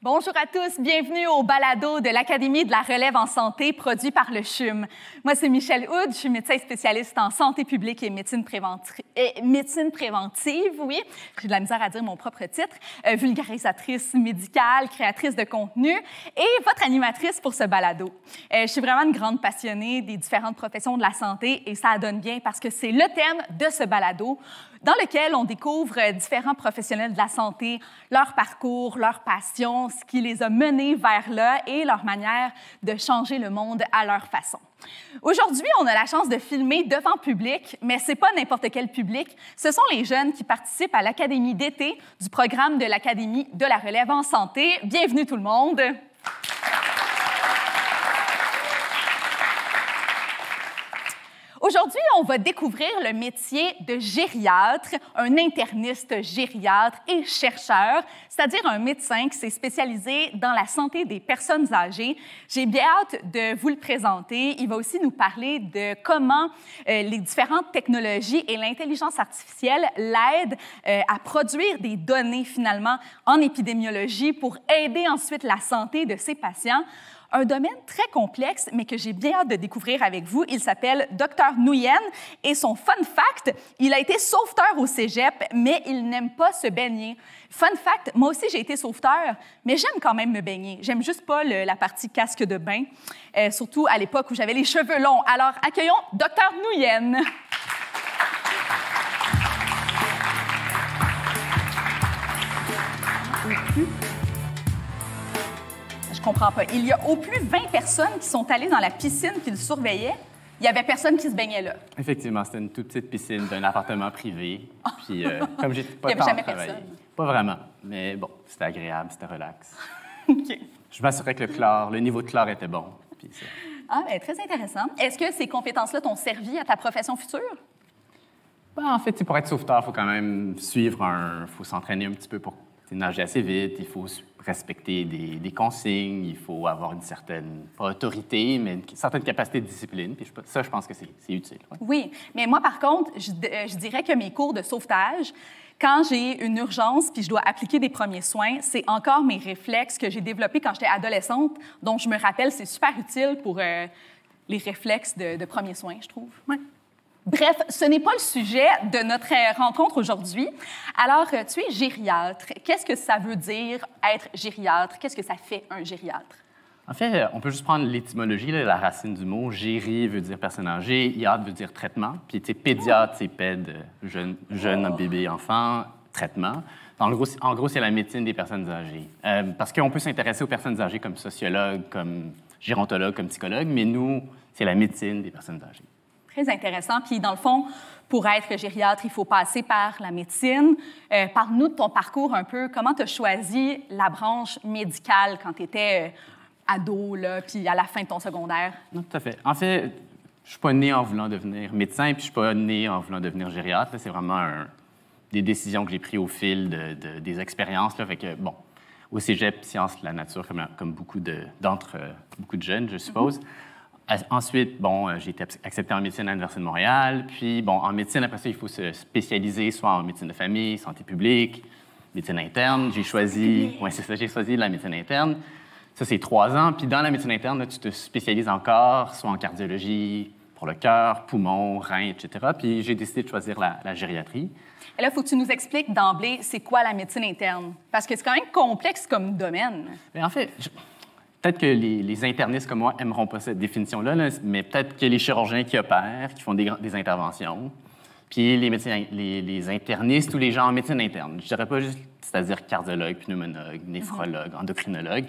Bonjour à tous, bienvenue au balado de l'Académie de la relève en santé produit par le CHUM. Moi, c'est Michèle Hood, je suis médecin spécialiste en santé publique et médecine préventive, oui. J'ai de la misère à dire mon propre titre, vulgarisatrice médicale, créatrice de contenu et votre animatrice pour ce balado. Je suis vraiment une grande passionnée des différentes professions de la santé et ça donne bien parce que c'est le thème de ce balado dans lequel on découvre différents professionnels de la santé, leur parcours, leur passion, ce qui les a menés vers là et leur manière de changer le monde à leur façon. Aujourd'hui, on a la chance de filmer devant public, mais ce n'est pas n'importe quel public. Ce sont les jeunes qui participent à l'Académie d'été du programme de l'Académie de la relève en santé. Bienvenue tout le monde! Aujourd'hui, on va découvrir le métier de gériatre, un interniste gériatre et chercheur, c'est-à-dire un médecin qui s'est spécialisé dans la santé des personnes âgées. J'ai bien hâte de vous le présenter. Il va aussi nous parler de comment les différentes technologies et l'intelligence artificielle l'aident à produire des données, finalement, en épidémiologie pour aider ensuite la santé de ses patients. Un domaine très complexe, mais que j'ai bien hâte de découvrir avec vous. Il s'appelle Dr Nguyen et son fun fact, il a été sauveteur au cégep, mais il n'aime pas se baigner. Fun fact, moi aussi j'ai été sauveteur, mais j'aime quand même me baigner. J'aime juste pas la partie casque de bain, surtout à l'époque où j'avais les cheveux longs. Alors accueillons Dr Nguyen. Je comprends pas. Il y a au plus 20 personnes qui sont allées dans la piscine qu'ils surveillaient. Il y avait personne qui se baignait là. Effectivement, c'était une toute petite piscine d'un appartement privé. Puis, comme j'étais pas il n'y avait jamais travaillé, personne. pas vraiment, mais bon, c'était agréable, c'était relax. OK. Je m'assurais que le niveau de chlore était bon. Puis ça. Ah, bien, très intéressant. Est-ce que ces compétences-là t'ont servi à ta profession future? Ben, en fait, pour être sauveteur, il faut quand même faut s'entraîner un petit peu pour nager assez vite, il faut respecter des consignes, il faut avoir une certaine, pas autorité, mais une certaine capacité de discipline. Puis ça, je pense que c'est utile. Ouais. Oui, mais moi, par contre, je dirais que mes cours de sauvetage, quand j'ai une urgence puis je dois appliquer des premiers soins, c'est encore mes réflexes que j'ai développés quand j'étais adolescente, dont je me rappelle, c'est super utile pour les réflexes de premiers soins, je trouve. Ouais. Bref, ce n'est pas le sujet de notre rencontre aujourd'hui. Alors, tu es gériatre. Qu'est-ce que ça veut dire être gériatre? Qu'est-ce que ça fait un gériatre? En fait, on peut juste prendre l'étymologie, la racine du mot. Géri veut dire personne âgée, iatre veut dire traitement. Puis, pédiatre, c'est péd, jeune, bébé, enfant, traitement. En gros, c'est la médecine des personnes âgées. Parce qu'on peut s'intéresser aux personnes âgées comme sociologue, comme gérontologue, comme psychologue, mais nous, c'est la médecine des personnes âgées. Très intéressant. Puis, dans le fond, pour être gériatre, il faut passer par la médecine. Parle-nous de ton parcours un peu. Comment tu as choisi la branche médicale quand tu étais ado, là, puis à la fin de ton secondaire? Non, tout à fait. En fait, je ne suis pas né en voulant devenir médecin, puis je ne suis pas né en voulant devenir gériatre. C'est vraiment des décisions que j'ai prises au fil des expériences. Là. Fait que, bon, au cégep, sciences de la nature, comme beaucoup de jeunes, je suppose. Ensuite, bon, j'ai été accepté en médecine à l'Université de Montréal. Puis, bon, en médecine, après ça, il faut se spécialiser soit en médecine de famille, santé publique, médecine interne. J'ai choisi la médecine interne. Ça, c'est 3 ans. Puis, dans la médecine interne, là, tu te spécialises encore, soit en cardiologie, pour le cœur, poumons, reins, etc. Puis, j'ai décidé de choisir la gériatrie. Et là, il faut que tu nous expliques d'emblée, c'est quoi la médecine interne? Parce que c'est quand même complexe comme domaine. Bien, en fait, peut-être que les internistes comme moi n'aimeront pas cette définition-là, là, mais peut-être que les chirurgiens qui opèrent, qui font des interventions, puis les médecins, les internistes ou les gens en médecine interne. Je ne dirais pas juste, c'est-à-dire cardiologue, pneumologue, néphrologue, endocrinologue.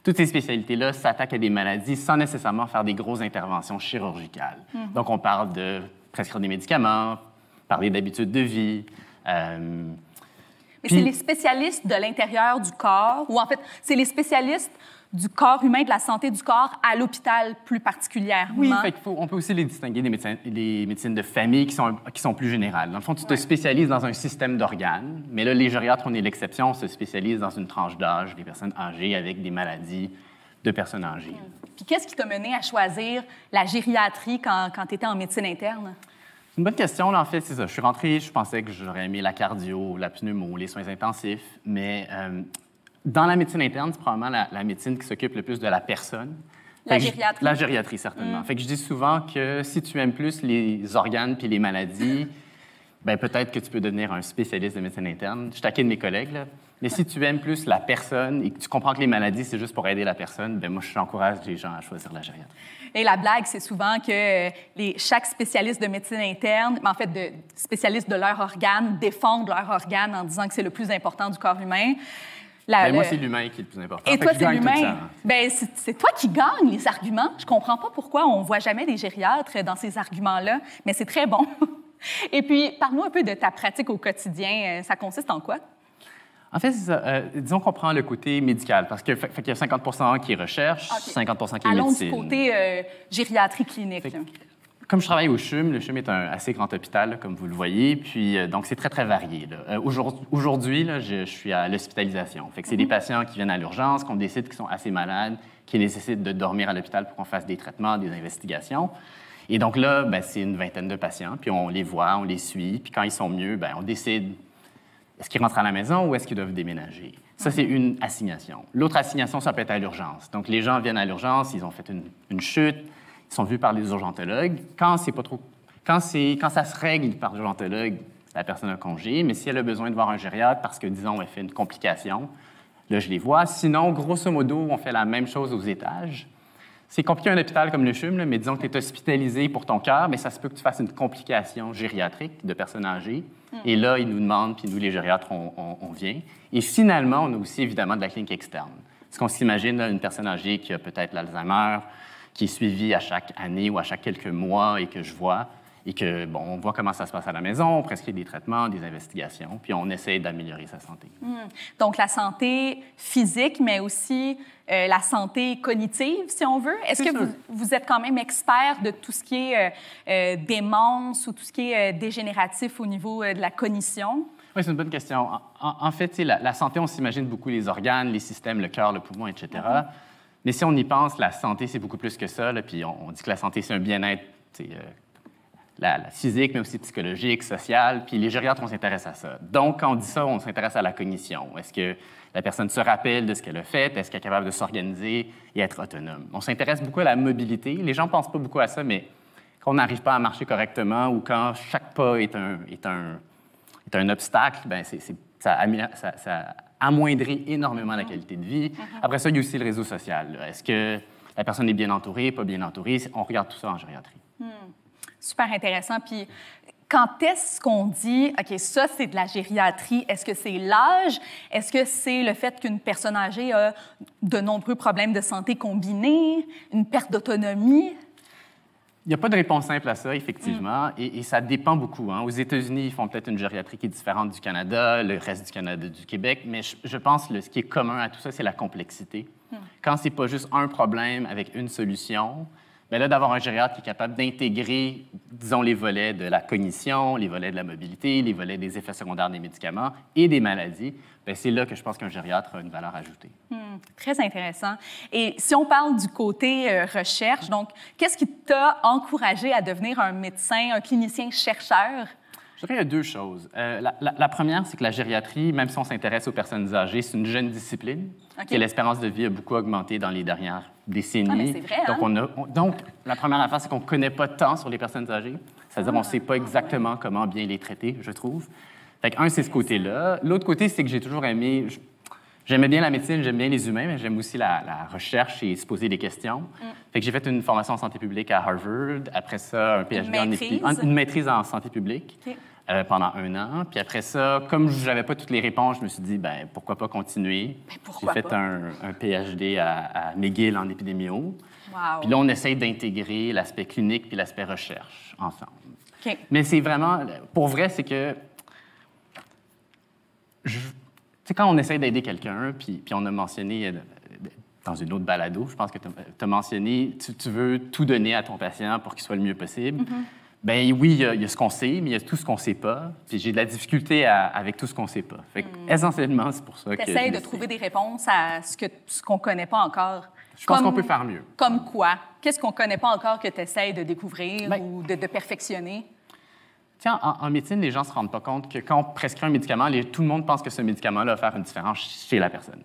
Toutes ces spécialités-là s'attaquent à des maladies sans nécessairement faire des grosses interventions chirurgicales. Donc, on parle de prescrire des médicaments, parler d'habitudes de vie. Mais c'est les spécialistes de l'intérieur du corps, ou en fait, c'est les spécialistes du corps humain, de la santé du corps à l'hôpital plus particulièrement. Oui, on peut aussi les distinguer des médecines de famille qui sont plus générales. Dans le fond, tu te spécialises dans un système d'organes, mais là, les gériatres, on est l'exception, on se spécialise dans une tranche d'âge des personnes âgées avec des maladies de personnes âgées. Puis qu'est-ce qui t'a mené à choisir la gériatrie quand tu étais en médecine interne? C'est une bonne question, là, en fait, c'est ça. Je suis rentré, je pensais que j'aurais aimé la cardio, la pneumo, les soins intensifs, mais dans la médecine interne, c'est probablement la médecine qui s'occupe le plus de la personne. La gériatrie? La gériatrie, certainement. Fait que je dis souvent que si tu aimes plus les organes puis les maladies, ben peut-être que tu peux devenir un spécialiste de médecine interne. Je taquine mes collègues, là. Mais si tu aimes plus la personne et que tu comprends que les maladies, c'est juste pour aider la personne, ben moi, j'encourage les gens à choisir la gériatrie. Et la blague, c'est souvent que chaque spécialiste de médecine interne, en fait, de spécialistes de leur organe, défendent leur organe en disant que c'est le plus important du corps humain. Moi, c'est l'humain qui est le plus important. Et toi, c'est l'humain. Ben, c'est toi qui gagnes les arguments. Je comprends pas pourquoi on voit jamais des gériatres dans ces arguments-là, mais c'est très bon. Et puis, parle-nous un peu de ta pratique au quotidien. Ça consiste en quoi? En fait, c'est ça. Disons qu'on prend le côté médical, parce qu'il y a 50 qui est recherche, 50 qui est Allons médecine. Allons du côté gériatrie clinique. Comme je travaille au CHUM, le CHUM est un assez grand hôpital, là, comme vous le voyez, puis donc c'est très, très varié. Aujourd'hui, là, je suis à l'hospitalisation. Fait que c'est des patients qui viennent à l'urgence, qu'on décide qu'ils sont assez malades, qui nécessitent de dormir à l'hôpital pour qu'on fasse des traitements, des investigations. Et donc là, ben, c'est une vingtaine de patients, puis on les voit, on les suit, puis quand ils sont mieux, ben, on décide est-ce qu'ils rentrent à la maison ou est-ce qu'ils doivent déménager. Ça, c'est une assignation. L'autre assignation, ça peut être à l'urgence. Donc, les gens viennent à l'urgence, ils ont fait une chute, ils sont vus par les urgentologues. Quand ça se règle par l'urgentologue, la personne a congé, mais si elle a besoin de voir un gériatre parce que, disons, elle fait une complication, là, je les vois. Sinon, grosso modo, on fait la même chose aux étages. C'est compliqué un hôpital comme le CHUM, là, mais disons que tu es hospitalisé pour ton cœur, mais ça se peut que tu fasses une complication gériatrique de personnes âgées. Et là, ils nous demandent, puis nous, les gériatres, on vient. Et finalement, on a aussi, évidemment, de la clinique externe. Parce qu'on s'imagine là, une personne âgée qui a peut-être l'Alzheimer, qui est suivie à chaque année ou à chaque quelques mois et que je vois, et que, bon, on voit comment ça se passe à la maison, on prescrit des traitements, des investigations, puis on essaie d'améliorer sa santé. Donc, la santé physique, mais aussi la santé cognitive, si on veut. Est-ce que vous êtes quand même expert de tout ce qui est démence ou tout ce qui est dégénératif au niveau de la cognition? Oui, c'est une bonne question. En fait, la santé, on s'imagine beaucoup les organes, les systèmes, le cœur, le poumon, etc. Mais si on y pense, la santé, c'est beaucoup plus que ça. Là, puis on dit que la santé, c'est un bien-être la physique, mais aussi psychologique, social. Puis les gériatres, on s'intéresse à ça. Donc, quand on dit ça, on s'intéresse à la cognition. Est-ce que la personne se rappelle de ce qu'elle a fait? Est-ce qu'elle est capable de s'organiser et être autonome? On s'intéresse beaucoup à la mobilité. Les gens ne pensent pas beaucoup à ça, mais quand on n'arrive pas à marcher correctement ou quand chaque pas est un obstacle, bien, ça amoindrit énormément la qualité de vie. Après ça, il y a aussi le réseau social. Est-ce que la personne est bien entourée, pas bien entourée? On regarde tout ça en gériatrie. Super intéressant. Puis, quand est-ce qu'on dit, OK, ça, c'est de la gériatrie? Est-ce que c'est l'âge? Est-ce que c'est le fait qu'une personne âgée a de nombreux problèmes de santé combinés, une perte d'autonomie? Il n'y a pas de réponse simple à ça, effectivement, et ça dépend beaucoup. Aux États-Unis, ils font peut-être une gériatrie qui est différente du Canada, le reste du Canada, du Québec, mais je pense que ce qui est commun à tout ça, c'est la complexité. Quand c'est pas juste un problème avec une solution, bien là, d'avoir un gériatre qui est capable d'intégrer, disons, les volets de la cognition, les volets de la mobilité, les volets des effets secondaires des médicaments et des maladies, bien, c'est là que je pense qu'un gériatre a une valeur ajoutée. Très intéressant. Et si on parle du côté recherche, donc, qu'est-ce qui t'a encouragé à devenir un médecin, un clinicien chercheur? Je dirais qu'il y a deux choses. La première, c'est que la gériatrie, même si on s'intéresse aux personnes âgées, c'est une jeune discipline. Et l'espérance de vie a beaucoup augmenté dans les dernières décennies. Ah, mais c'est vrai, hein? Donc, la première affaire, c'est qu'on ne connaît pas tant sur les personnes âgées. C'est-à-dire qu'on ne sait pas exactement comment bien les traiter, je trouve. Fait que, c'est ce côté-là. L'autre côté, c'est que j'ai toujours aimé... J'aimais bien la médecine, j'aime bien les humains, mais j'aime aussi la recherche et se poser des questions. Fait que j'ai fait une formation en santé publique à Harvard. Après ça, un PhD une maîtrise en santé publique pendant 1 an. Puis après ça, comme je n'avais pas toutes les réponses, je me suis dit, ben pourquoi pas continuer? J'ai fait un PhD à McGill en épidémio. Wow. Puis là, on essaye d'intégrer l'aspect clinique puis l'aspect recherche ensemble. Okay. Mais c'est vraiment... Pour vrai, c'est que... Tu sais, quand on essaie d'aider quelqu'un, puis on a mentionné dans une autre balado, je pense que tu as mentionné, tu veux tout donner à ton patient pour qu'il soit le mieux possible. Bien oui, il y a ce qu'on sait, mais il y a tout ce qu'on ne sait pas. Puis j'ai de la difficulté avec tout ce qu'on ne sait pas. Fait que, essentiellement, c'est pour ça que... Tu essaies de trouver des réponses à ce qu'on ne connaît pas encore. Je pense qu'on peut faire mieux. Comme quoi? Qu'est-ce qu'on ne connaît pas encore que tu essaies de découvrir ou de perfectionner? Tiens, en médecine, les gens ne se rendent pas compte que quand on prescrit un médicament, tout le monde pense que ce médicament-là va faire une différence chez la personne.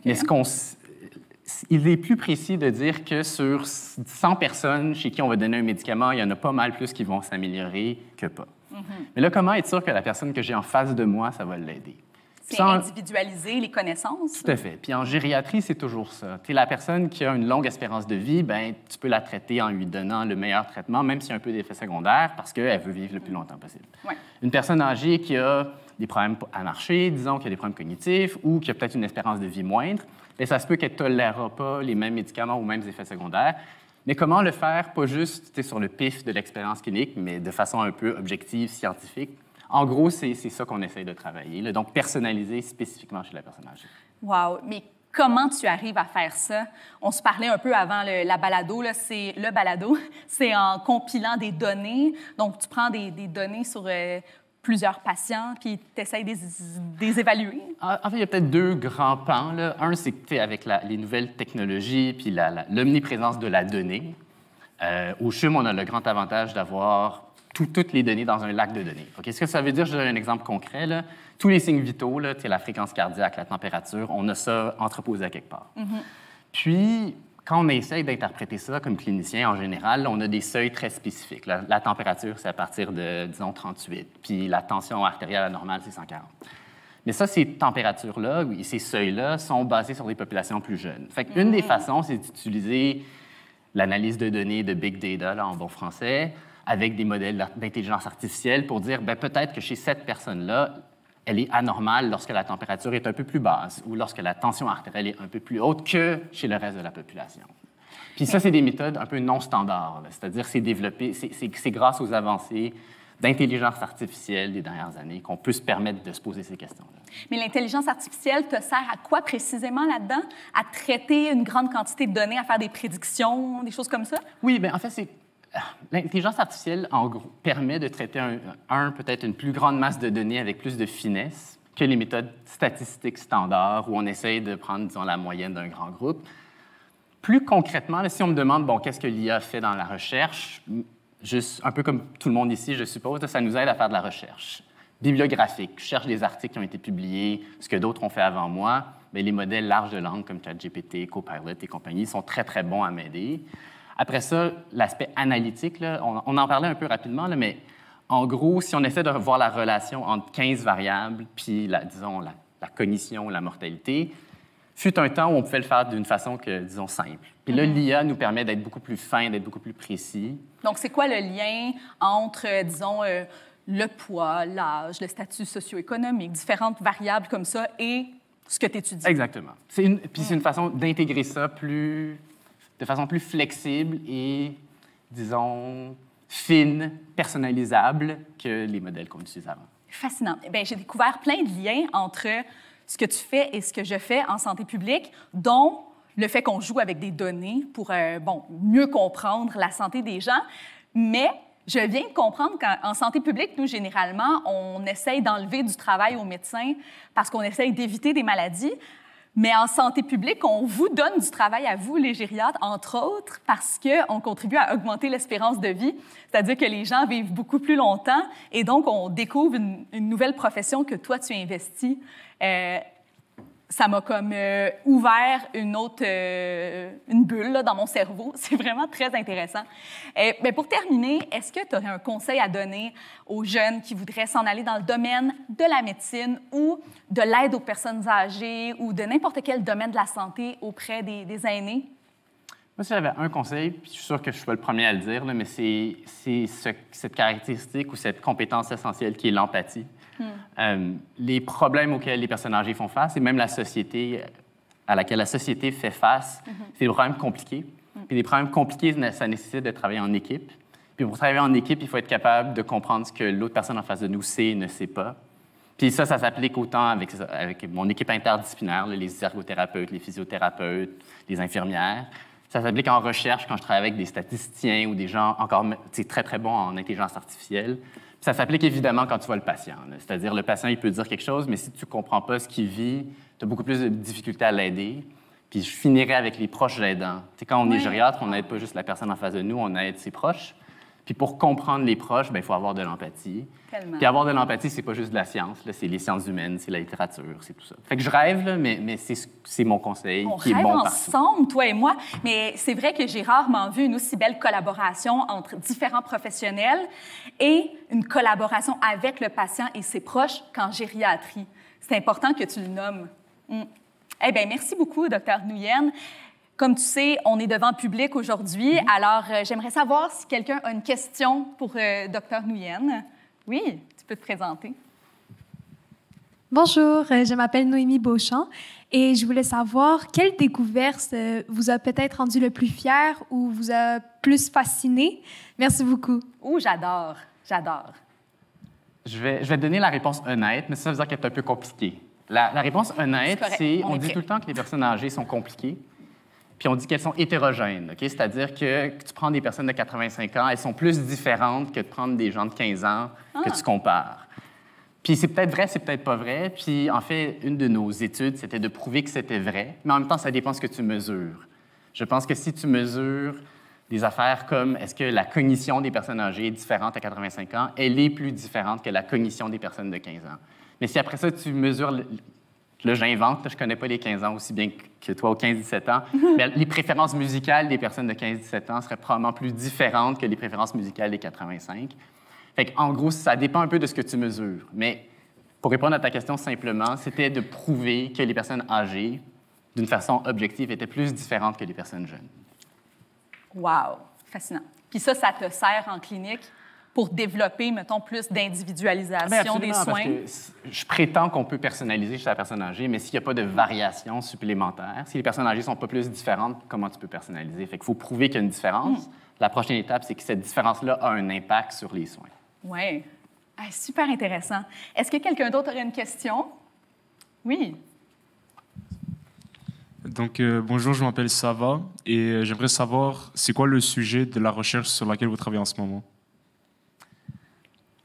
Mais il est plus précis de dire que sur 100 personnes chez qui on va donner un médicament, il y en a pas mal plus qui vont s'améliorer que pas. Mais là, comment être sûr que la personne que j'ai en face de moi, ça va l'aider? C'est individualiser les connaissances. Tout à fait. Puis en gériatrie, c'est toujours ça. Tu es la personne qui a une longue espérance de vie, ben tu peux la traiter en lui donnant le meilleur traitement, même s'il y a un peu d'effets secondaires, parce qu'elle veut vivre le plus longtemps possible. Ouais. Une personne âgée qui a des problèmes à marcher, disons qu'il y a des problèmes cognitifs ou qui a peut-être une espérance de vie moindre, bien, ça se peut qu'elle ne tolérera pas les mêmes médicaments ou mêmes effets secondaires. Mais comment le faire, pas juste sur le pif de l'expérience clinique, mais de façon un peu objective, scientifique? En gros, c'est ça qu'on essaye de travailler, là, donc personnaliser spécifiquement chez la personne âgée. Wow! Mais comment tu arrives à faire ça? On se parlait un peu avant la balado. Le balado, c'est en compilant des données. Donc, tu prends des données sur plusieurs patients, puis tu essaies de les évaluer. En fait, il y a peut-être deux grands pans, là. Un, c'est que avec les nouvelles technologies puis l'omniprésence de la donnée, au CHUM, on a le grand avantage d'avoir toutes les données dans un lac de données. Qu'est-ce que ça veut dire? Je donne un exemple concret. Là. Tous les signes vitaux, là, la fréquence cardiaque, la température, on a ça entreposé à quelque part. Puis, quand on essaye d'interpréter ça comme clinicien, en général, on a des seuils très spécifiques. La température, c'est à partir de, disons, 38. Puis la tension artérielle anormale, c'est 140. Mais ça, ces températures-là et ces seuils-là sont basés sur des populations plus jeunes. Fait qu'une des façons, c'est d'utiliser l'analyse de données de big data, là, en bon français, avec des modèles d'intelligence artificielle pour dire, bien, peut-être que chez cette personne-là, elle est anormale lorsque la température est un peu plus basse ou lorsque la tension artérielle est un peu plus haute que chez le reste de la population. Puis ça, c'est des méthodes un peu non standards, c'est-à-dire c'est développé, c'est grâce aux avancées d'intelligence artificielle des dernières années qu'on peut se permettre de se poser ces questions-là. Mais l'intelligence artificielle te sert à quoi précisément là-dedans? À traiter une grande quantité de données, à faire des prédictions, des choses comme ça? Oui, bien en fait, l'intelligence artificielle, en gros, permet de traiter peut-être une plus grande masse de données avec plus de finesse que les méthodes statistiques standards où on essaye de prendre, disons, la moyenne d'un grand groupe. Plus concrètement, là, si on me demande, bon, qu'est-ce que l'IA fait dans la recherche, juste un peu comme tout le monde ici, je suppose, ça nous aide à faire de la recherche bibliographique. Je cherche des articles qui ont été publiés, ce que d'autres ont fait avant moi. Bien, les modèles larges de langue comme ChatGPT, Copilot et compagnie sont très, très bons à m'aider. Après ça, l'aspect analytique, là, on en parlait un peu rapidement, là, mais en gros, si on essaie de voir la relation entre 15 variables, puis, disons, la cognition, la mortalité, fut un temps où on pouvait le faire d'une façon disons, simple. Puis là, l'IA nous permet d'être beaucoup plus fin, d'être beaucoup plus précis. Donc, c'est quoi le lien entre, disons, le poids, l'âge, le statut socio-économique, différentes variables comme ça, et ce que tu étudies? Exactement. Puis c'est une façon d'intégrer ça de façon plus flexible et, disons, fine, personnalisable que les modèles qu'on utilise avant. Fascinant. Bien, j'ai découvert plein de liens entre ce que tu fais et ce que je fais en santé publique, dont le fait qu'on joue avec des données pour mieux comprendre la santé des gens. Mais je viens de comprendre qu'en santé publique, nous, généralement, on essaye d'enlever du travail aux médecins parce qu'on essaye d'éviter des maladies. Mais en santé publique, on vous donne du travail à vous, les gériatres, entre autres, parce qu'on contribue à augmenter l'espérance de vie, c'est-à-dire que les gens vivent beaucoup plus longtemps et donc on découvre une nouvelle profession que toi, tu investis. Ça m'a comme ouvert une bulle là, dans mon cerveau. C'est vraiment très intéressant. Mais pour terminer, est-ce que tu aurais un conseil à donner aux jeunes qui voudraient s'en aller dans le domaine de la médecine ou de l'aide aux personnes âgées ou de n'importe quel domaine de la santé auprès des aînés? Moi, si j'avais un conseil, puis je suis sûr que je suis pas le premier à le dire, là, mais c'est cette caractéristique ou cette compétence essentielle qui est l'empathie. Les problèmes auxquels les personnes âgées font face et même la société à laquelle la société fait face, c'est des problèmes compliqués. Puis des problèmes compliqués, ça nécessite de travailler en équipe. Puis pour travailler en équipe, il faut être capable de comprendre ce que l'autre personne en face de nous sait et ne sait pas. Puis ça s'applique autant avec mon équipe interdisciplinaire, là, les ergothérapeutes, les physiothérapeutes, les infirmières. Ça s'applique en recherche quand je travaille avec des statisticiens ou des gens encore très, très bons en intelligence artificielle. Puis ça s'applique évidemment quand tu vois le patient. C'est-à-dire, le patient, il peut dire quelque chose, mais si tu ne comprends pas ce qu'il vit, tu as beaucoup plus de difficultés à l'aider. Puis je finirais avec les proches aidants. Quand on est gériatre, on n'aide pas juste la personne en face de nous, on aide ses proches. Puis pour comprendre les proches, il faut avoir de l'empathie. Tellement. Puis avoir de l'empathie, c'est pas juste de la science, c'est les sciences humaines, c'est la littérature, c'est tout ça. Fait que je rêve, là, mais c'est mon conseil On qui est rêve bon ensemble, toi et moi, mais c'est vrai que j'ai rarement vu une aussi belle collaboration entre différents professionnels et une collaboration avec le patient et ses proches qu'en gériatrie. C'est important que tu le nommes. Eh bien, merci beaucoup, Dr. Nguyen. Comme tu sais, on est devant le public aujourd'hui, alors j'aimerais savoir si quelqu'un a une question pour Dr. Nguyen. Oui, tu peux te présenter. Bonjour, je m'appelle Noémie Beauchamp et je voulais savoir quelle découverte vous a peut-être rendu le plus fier ou vous a plus fasciné. Merci beaucoup. Oh, j'adore. Je vais te donner la réponse honnête, mais ça veut dire qu'elle est un peu compliquée. La réponse honnête, c'est on dit tout le temps que les personnes âgées sont compliquées, puis on dit qu'elles sont hétérogènes. Okay? C'est-à-dire que tu prends des personnes de 85 ans, elles sont plus différentes que de prendre des gens de 15 ans que tu compares. Puis c'est peut-être vrai, c'est peut-être pas vrai. Puis en fait, une de nos études, c'était de prouver que c'était vrai, mais en même temps, ça dépend de ce que tu mesures. Je pense que si tu mesures des affaires comme est-ce que la cognition des personnes âgées est différente à 85 ans, elle est plus différente que la cognition des personnes de 15 ans. Mais si après ça, tu mesures, là, j'invente, je ne connais pas les 15 ans aussi bien que toi aux 15-17 ans, mais les préférences musicales des personnes de 15-17 ans seraient probablement plus différentes que les préférences musicales des 85. Fait en gros, ça dépend un peu de ce que tu mesures. Mais pour répondre à ta question simplement, c'était de prouver que les personnes âgées, d'une façon objective, étaient plus différentes que les personnes jeunes. Wow! Fascinant. Puis ça te sert en clinique pour développer, mettons, plus d'individualisation des soins? Parce que je prétends qu'on peut personnaliser chez la personne âgée, mais s'il n'y a pas de variation supplémentaire, si les personnes âgées ne sont pas plus différentes, comment tu peux personnaliser? Fait qu'il faut prouver qu'il y a une différence. La prochaine étape, c'est que cette différence-là a un impact sur les soins. Oui. Ah, super intéressant. Est-ce que quelqu'un d'autre aurait une question? Oui. Donc, bonjour, je m'appelle Sava et j'aimerais savoir, c'est quoi le sujet de la recherche sur laquelle vous travaillez en ce moment?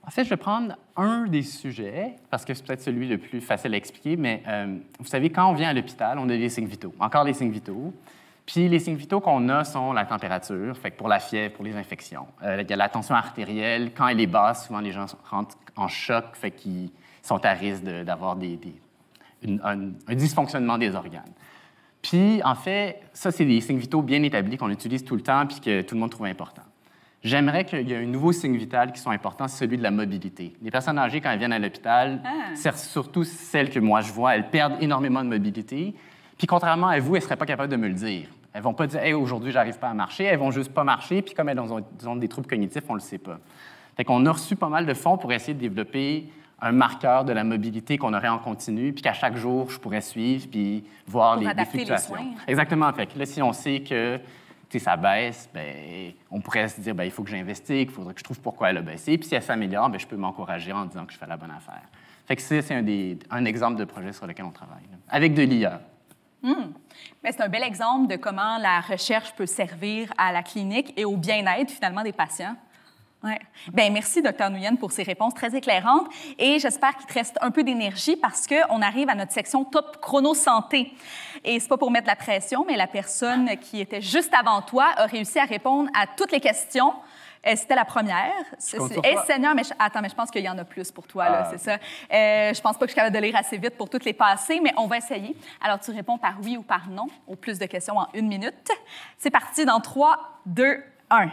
En fait, je vais prendre un des sujets, parce que c'est peut-être celui le plus facile à expliquer, mais vous savez, quand on vient à l'hôpital, on a des signes vitaux, encore des signes vitaux. Puis les signes vitaux qu'on a sont la température, fait que pour la fièvre, pour les infections. Il y a la tension artérielle. Quand elle est basse, souvent les gens rentrent en choc, fait qu'ils sont à risque d'avoir un dysfonctionnement des organes. Puis, en fait, ça, c'est des signes vitaux bien établis qu'on utilise tout le temps puis que tout le monde trouve important. J'aimerais qu'il y ait un nouveau signe vital qui soit important, c'est celui de la mobilité. Les personnes âgées, quand elles viennent à l'hôpital, surtout celles que moi je vois, elles perdent énormément de mobilité. Puis, contrairement à vous, elles ne seraient pas capables de me le dire. Elles ne vont pas dire hey, « aujourd'hui, j'arrive pas à marcher ». Elles vont juste pas marcher, puis comme elles ont des troubles cognitifs, on ne le sait pas. Fait qu'on a reçu pas mal de fonds pour essayer de développer un marqueur de la mobilité qu'on aurait en continu, puis qu'à chaque jour, je pourrais suivre puis voir les fluctuations. Les soins. Exactement. Fait que là, si on sait que ça baisse, bien, on pourrait se dire il faut que j'investigue, il faudrait que je trouve pourquoi elle a baissé. Puis si elle s'améliore, je peux m'encourager en disant que je fais la bonne affaire. Fait que c'est un exemple de projet sur lequel on travaille, là, avec de l'IA. C'est un bel exemple de comment la recherche peut servir à la clinique et au bien-être, finalement, des patients. Ouais. Bien, merci, Dr. Nguyen, pour ces réponses très éclairantes. Et j'espère qu'il te reste un peu d'énergie parce qu'on arrive à notre section Top Chrono Santé. Et c'est pas pour mettre la pression, mais la personne qui était juste avant toi a réussi à répondre à toutes les questions. C'était la première. Seigneur, mais je pense qu'il y en a plus pour toi, là, c'est ça. Je pense pas que je suis capable de lire assez vite pour toutes les passer, mais on va essayer. Alors, tu réponds par oui ou par non aux plus de questions en 1 minute. C'est parti dans 3, 2, 1.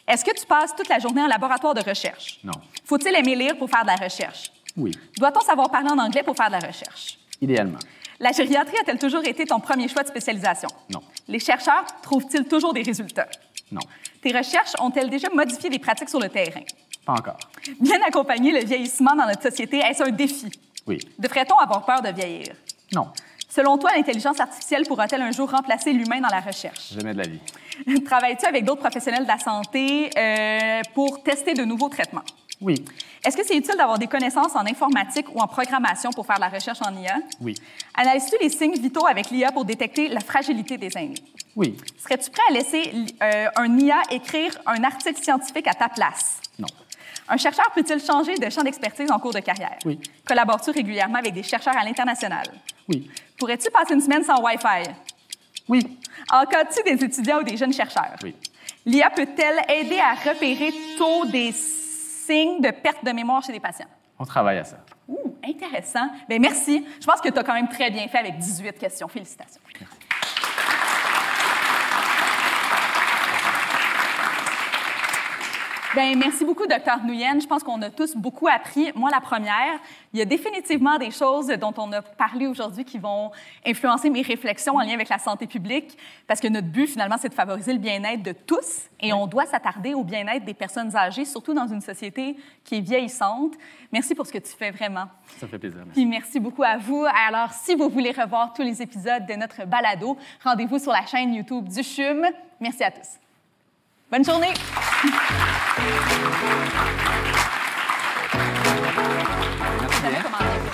Est-ce que tu passes toute la journée en laboratoire de recherche? Non. Faut-il aimer lire pour faire de la recherche? Oui. Doit-on savoir parler en anglais pour faire de la recherche? Idéalement. La gériatrie a-t-elle toujours été ton premier choix de spécialisation? Non. Les chercheurs trouvent-ils toujours des résultats? Non. Tes recherches ont-elles déjà modifié des pratiques sur le terrain? Pas encore. Bien accompagner le vieillissement dans notre société, est-ce un défi? Oui. Devrait-on avoir peur de vieillir? Non. Selon toi, l'intelligence artificielle pourra-t-elle un jour remplacer l'humain dans la recherche? Jamais de la vie. Travailles-tu avec d'autres professionnels de la santé pour tester de nouveaux traitements? Oui. Est-ce que c'est utile d'avoir des connaissances en informatique ou en programmation pour faire de la recherche en IA? Oui. Analyses-tu les signes vitaux avec l'IA pour détecter la fragilité des aînés? Oui. Serais-tu prêt à laisser un IA écrire un article scientifique à ta place? Non. Un chercheur peut-il changer de champ d'expertise en cours de carrière? Oui. Collabores-tu régulièrement avec des chercheurs à l'international? Oui. Pourrais-tu passer une semaine sans Wi-Fi? Oui. Encadres-tu des étudiants ou des jeunes chercheurs? Oui. L'IA peut-elle aider à repérer tôt des signes de perte de mémoire chez les patients? On travaille à ça. Ouh, intéressant. Bien, merci. Je pense que tu as quand même très bien fait avec 18 questions. Félicitations. Merci. Bien, merci beaucoup, Dr. Nguyen. Je pense qu'on a tous beaucoup appris. Moi, la première, il y a définitivement des choses dont on a parlé aujourd'hui qui vont influencer mes réflexions en lien avec la santé publique, parce que notre but, finalement, c'est de favoriser le bien-être de tous, et on doit s'attarder au bien-être des personnes âgées, surtout dans une société qui est vieillissante. Merci pour ce que tu fais, vraiment. Ça fait plaisir. Merci. Puis merci beaucoup à vous. Alors, si vous voulez revoir tous les épisodes de notre balado, rendez-vous sur la chaîne YouTube du CHUM. Merci à tous. Bonne journée! Merci bien.